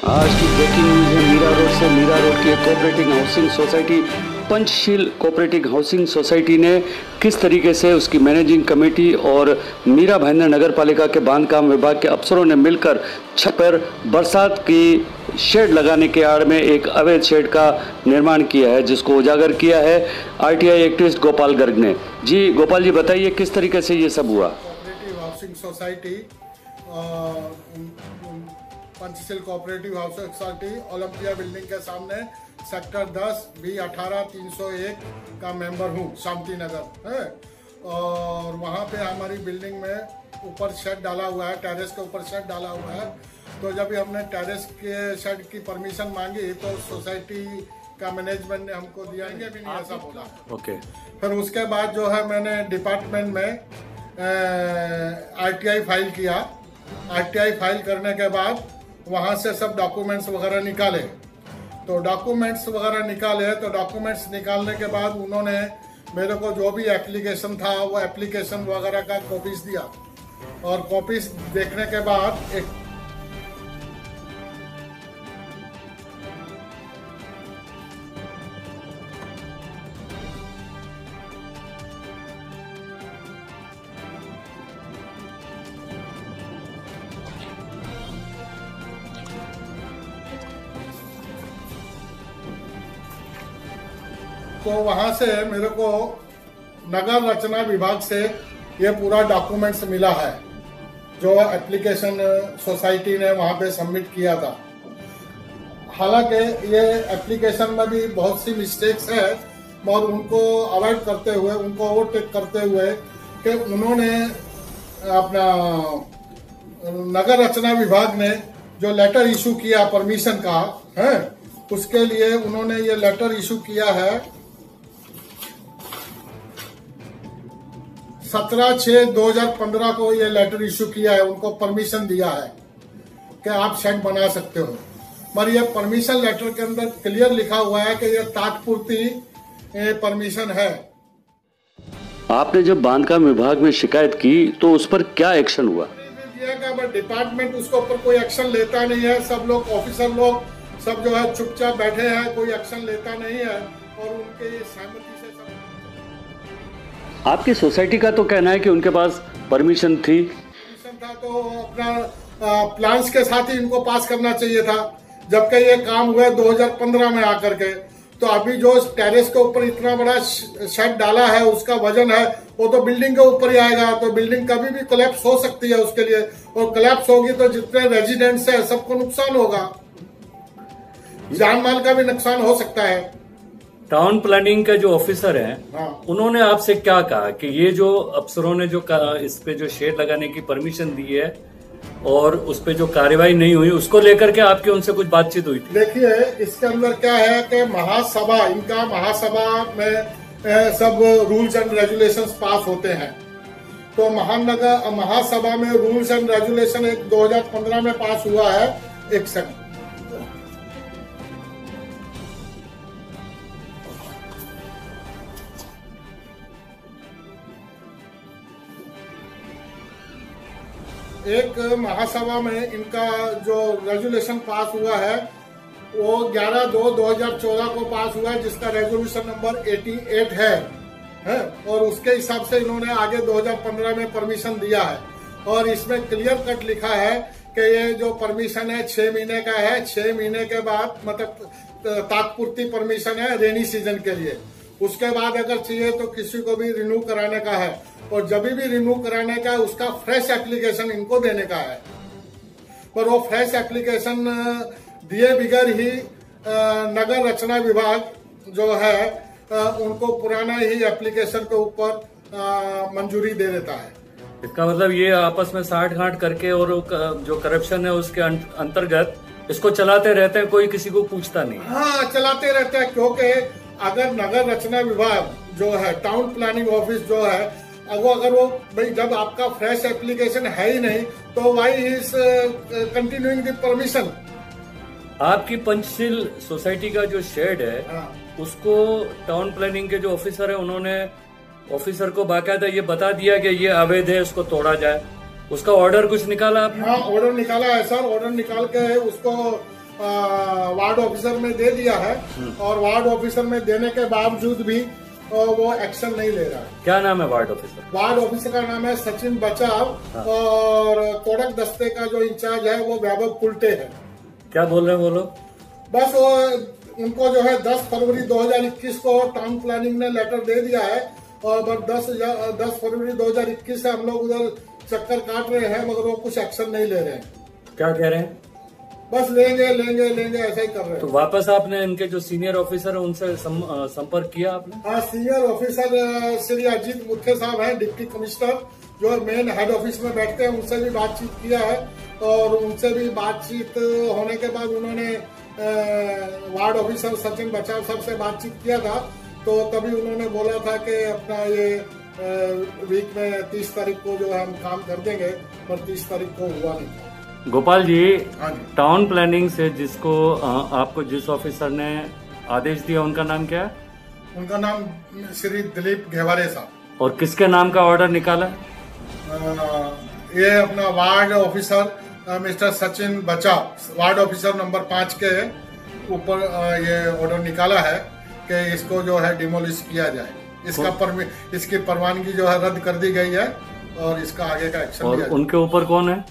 आज की breaking news है मीरा रोड से। मीरा रोड की cooperative housing society Panchsheel cooperative housing society ने किस तरीके से उसकी मैनेजिंग कमेटी और मीरा भाईंदर नगर पालिका के बांधकाम विभाग के अफसरों ने मिलकर छत पर बरसात की शेड लगाने के आड़ में एक अवैध शेड का निर्माण किया है, जिसको उजागर किया है आरटीआई एक्टिविस्ट गोपाल गर्ग ने। जी गोपाल जी, बताइए किस तरीके से ये सब हुआ। Cooperative housing society Panchsheel cooperative housing society Olympia building के सामने सेक्टर 10 B18 301 का मेंबर हूँ, शांति नगर है। और वहाँ पे हमारी बिल्डिंग में ऊपर शेड डाला हुआ है, टेरेस के ऊपर शेड डाला हुआ है। तो जब हमने टेरेस के शेड की परमिशन मांगी तो सोसाइटी का मैनेजमेंट ने हमको दियाएंगे भी नहीं, ऐसा बोला। ओके। फिर उसके बाद जो है मैंने डिपार्टमेंट में आरटीआई फाइल किया। आरटीआई फाइल करने के बाद वहाँ से सब डॉक्यूमेंट्स वगैरह निकाले। तो डॉक्यूमेंट्स निकालने के बाद उन्होंने मेरे को जो भी एप्लीकेशन था वो एप्लीकेशन वगैरह का कॉपीज दिया। और कॉपीज देखने के बाद एक तो वहां से मेरे को नगर रचना विभाग से ये पूरा डॉक्यूमेंट्स मिला है जो एप्लीकेशन सोसाइटी ने वहां पे सबमिट किया था। हालांकि ये एप्लीकेशन में भी बहुत सी मिस्टेक्स है और उनको अवॉइड करते हुए, उनको ओवरटेक करते हुए कि उन्होंने अपना नगर रचना विभाग ने जो लेटर इशू किया परमिशन का है, उसके लिए उन्होंने ये लेटर इशू किया है 17/6/2015 को ये लेटर इशू किया है। उनको परमिशन दिया है कि आप शेड बना सकते हो, पर ये परमिशन लेटर के अंदर क्लियर लिखा हुआ है कि ये तात्पुरती परमिशन है। आपने जब बांधकाम विभाग में शिकायत की तो उस पर क्या एक्शन हुआ? डिपार्टमेंट उसके ऊपर कोई एक्शन लेता नहीं है। सब लोग ऑफिसर लोग सब जो है चुपचाप बैठे हैं, कोई एक्शन लेता नहीं है। और उनके सहमति से सब आपकी सोसाइटी का तो कहना है कि उनके पास परमिशन थी। परमिशन था तो अपना प्लान्स के साथ ही इनको पास करना चाहिए था, जबकि ये काम हुआ 2015 में आकर के। तो अभी जो टेरेस के ऊपर इतना बड़ा शेड डाला है उसका वजन है वो तो बिल्डिंग के ऊपर ही आएगा। तो बिल्डिंग कभी भी कोलैप्स हो सकती है उसके लिए, और कोलैप्स होगी तो जितने रेजिडेंट्स है सबको नुकसान होगा, जान माल का भी नुकसान हो सकता है। टाउन प्लानिंग के जो ऑफिसर हैं, हाँ। उन्होंने आपसे क्या कहा कि ये जो अफसरों ने जो इस पे जो शेड लगाने की परमिशन दी है और उस पे जो कार्यवाही नहीं हुई, उसको लेकर के आपकी उनसे कुछ बातचीत हुई थी? देखिए, इसके अंदर क्या है कि महासभा में सब रूल्स एंड रेगुलेशंस पास होते हैं। तो महासभा में रूल्स एंड रेगुलेशन एक 2015 में पास हुआ है। एक सेकंड, एक महासभा में इनका जो रेजोल्यूशन पास हुआ है वो 11/2/2014 को पास हुआ है, जिसका रेजोल्यूशन नंबर 88 है। और उसके हिसाब से इन्होंने आगे 2015 में परमिशन दिया है। और इसमें क्लियर कट लिखा है कि ये जो परमिशन है 6 महीने का है। 6 महीने के बाद मतलब तात्पुरती परमिशन है रेनी सीजन के लिए। उसके बाद अगर चाहिए तो किसी को भी रिन्यू कराने का है, और जब भी रिन्यू कराने का है उसका फ्रेश एप्लीकेशन इनको देने का है। पर वो फ्रेश एप्लीकेशन दिए बगैर ही नगर रचना विभाग जो है उनको पुराना ही एप्लीकेशन के ऊपर मंजूरी दे देता है। इसका मतलब ये आपस में साठ गांठ करके और जो करप्शन है उसके अंतर्गत इसको चलाते रहते हैं, कोई किसी को पूछता नहीं। हाँ, चलाते रहते हैं, क्योंकि अगर नगर रचना विभाग जो है, टाउन प्लानिंग ऑफिस जो है, अगर वो भाई जब आपका फ्रेश एप्लीकेशन है ही नहीं तो why is continuing the permission. आपकी पंचशील सोसाइटी का जो शेड है, हाँ। उसको टाउन प्लानिंग के जो ऑफिसर है उन्होंने ऑफिसर को बाकायदा ये बता दिया कि ये अवैध है, उसको तोड़ा जाए। उसका ऑर्डर कुछ निकाला आपने? हाँ, ऑर्डर निकाला है सर। ऑर्डर निकाल के उसको वार्ड ऑफिसर में दे दिया है और वार्ड ऑफिसर में देने के बावजूद भी वो एक्शन नहीं ले रहा है। क्या नाम है वार्ड ऑफिसर? वार्ड ऑफिसर का नाम है सचिन बचाव और तोड़क दस्ते का जो इंचार्ज है वो वैभव कुलटे है। क्या बोल रहे हैं वो लोग? बस वो उनको जो है 10 फरवरी 2021 को टाउन प्लानिंग ने लेटर दे दिया है और बस 10 फरवरी 2021 से हम लोग उधर चक्कर काट रहे हैं मगर वो कुछ एक्शन नहीं ले रहे हैं। क्या कह रहे हैं? बस लेंगे लेंगे लेंगे ऐसा ही कर रहे हैं। तो वापस आपने इनके जो सीनियर ऑफिसर है उनसे संपर्क किया आपने? हाँ, सीनियर ऑफिसर श्री अजीत मुथे साहब हैं, डिप्टी कमिश्नर जो मेन हेड ऑफिस में बैठते हैं, उनसे भी बातचीत किया है और उनसे भी बातचीत होने के बाद उन्होंने वार्ड ऑफिसर सचिन बचाव साहब से बातचीत किया था तो तभी उन्होंने बोला था कि अपना ये वीक में 30 तारीख को जो है हम काम कर देंगे, पर 30 तारीख को हुआ नहीं। गोपाल जी, टाउन प्लानिंग से जिसको आपको जिस ऑफिसर ने आदेश दिया उनका नाम क्या है? उनका नाम श्री दिलीप घेवारे साहब। और किसके नाम का ऑर्डर निकाला? ये अपना वार्ड ऑफिसर मिस्टर सचिन बचाव, वार्ड ऑफिसर नंबर 5 के ऊपर ये ऑर्डर निकाला है कि इसको जो है डिमोलिश किया जाए। इसकी परवानगी जो है रद्द कर दी गई है और इसका आगे का एक्शन लिया जाए। उनके ऊपर कौन है?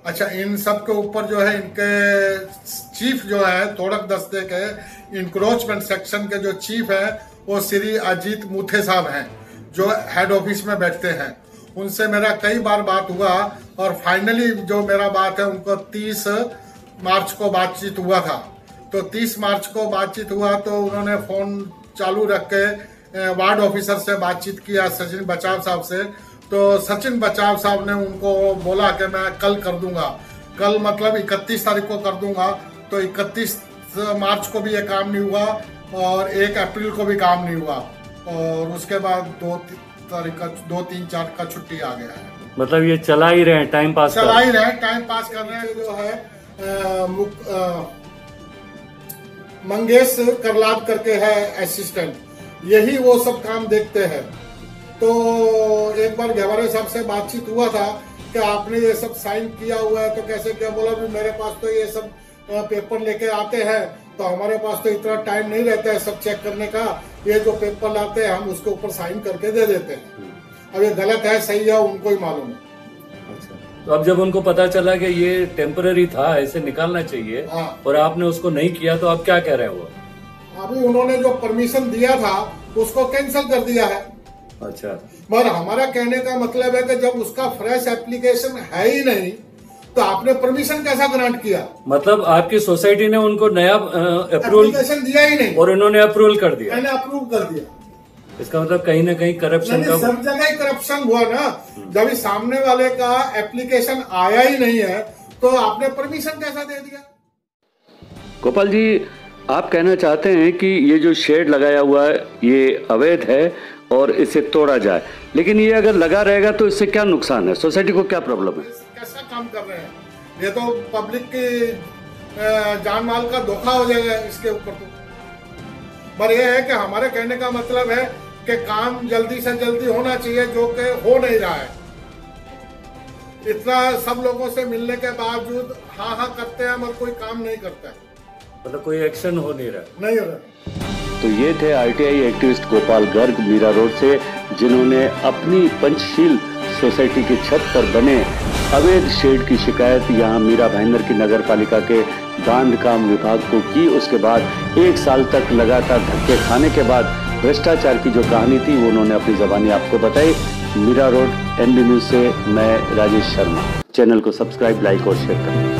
अच्छा, इन सब के ऊपर जो है इनके चीफ जो है तोड़क दस्ते के इंक्रोचमेंट सेक्शन के जो चीफ है वो श्री अजीत मुथे साहब हैं जो हेड ऑफिस में बैठते हैं। उनसे मेरा कई बार बात हुआ और फाइनली जो मेरा बात है उनको 30 मार्च को बातचीत हुआ था। तो 30 मार्च को बातचीत हुआ तो उन्होंने फोन चालू रख के वार्ड ऑफिसर से बातचीत किया सचिन बचाव साहब से। तो सचिन बचाव साहब ने उनको बोला कि मैं कल कर दूंगा, कल मतलब 31 तारीख को कर दूंगा। तो 31 मार्च को भी ये काम नहीं हुआ और 1 अप्रैल को भी काम नहीं हुआ और उसके बाद 2 तारीख का 2, 3, 4 का छुट्टी आ गया है। मतलब ये चला ही रहे, टाइम पास चला ही रहे, टाइम पास कर रहे हैं। जो है मंगेश करलाद करके है असिस्टेंट, यही वो सब काम देखते हैं। तो एक बार घेवारे साहब से बातचीत हुआ था कि आपने ये सब साइन किया हुआ है तो कैसे क्या? बोला भी मेरे पास तो ये सब पेपर लेके आते हैं तो हमारे पास तो इतना टाइम नहीं रहता है सब चेक करने का, ये जो पेपर लाते हैं हम उसके ऊपर साइन करके दे देते हैं। अब ये गलत है सही है उनको ही मालूम है। अच्छा, तो अब जब उनको पता चला कि ये टेम्पररी था, ऐसे निकालना चाहिए और आपने उसको नहीं किया तो आप क्या कह रहे हो? अभी उन्होंने जो परमिशन दिया था उसको कैंसिल कर दिया है। अच्छा, मगर हमारा कहने का मतलब है कि जब उसका फ्रेश एप्लीकेशन है ही नहीं तो आपने परमिशन कैसा ग्रांट किया? मतलब आपकी सोसाइटी ने उनको नया एप्लीकेशन दिया ही नहीं और इन्होंने अप्रूवल कर दिया। मैंने अप्रूव कर दिया। इसका मतलब कहीं ना कहीं करप्शन का सब जगह ही करप्शन हुआ ना। जब सामने वाले का एप्लीकेशन आया ही नहीं है तो आपने परमिशन कैसा दे दिया? गोपाल जी, आप कहना चाहते हैं कि ये जो शेड लगाया हुआ है ये अवैध है और इसे तोड़ा जाए, लेकिन ये अगर लगा रहेगा तो इससे क्या नुकसान है, सोसाइटी को क्या प्रॉब्लम है? कैसा काम कर रहे हैं? ये तो पब्लिक की जान माल का धोखा हो जाएगा इसके ऊपर। तो पर यह है कि हमारे कहने का मतलब है कि काम जल्दी से जल्दी होना चाहिए जो कि हो नहीं रहा है। इतना सब लोगों से मिलने के बावजूद हाँ हाँ करते हैं मगर कोई काम नहीं करता है, मतलब कोई एक्शन हो नहीं रहा। नहीं हो रहा। तो ये थे RTI activist Gopal Garg Mira road से, जिन्होंने अपनी पंचशील सोसाइटी की छत पर बने अवैध शेड की शिकायत यहाँ मीरा भाईंदर की नगर पालिका के बांध काम विभाग को की। उसके बाद 1 साल तक लगातार धक्के खाने के बाद भ्रष्टाचार की जो कहानी थी वो उन्होंने अपनी ज़बानी आपको बताई। मीरा रोड NB न्यूज़ से मैं राजेश शर्मा। चैनल को सब्सक्राइब, लाइक और शेयर करें।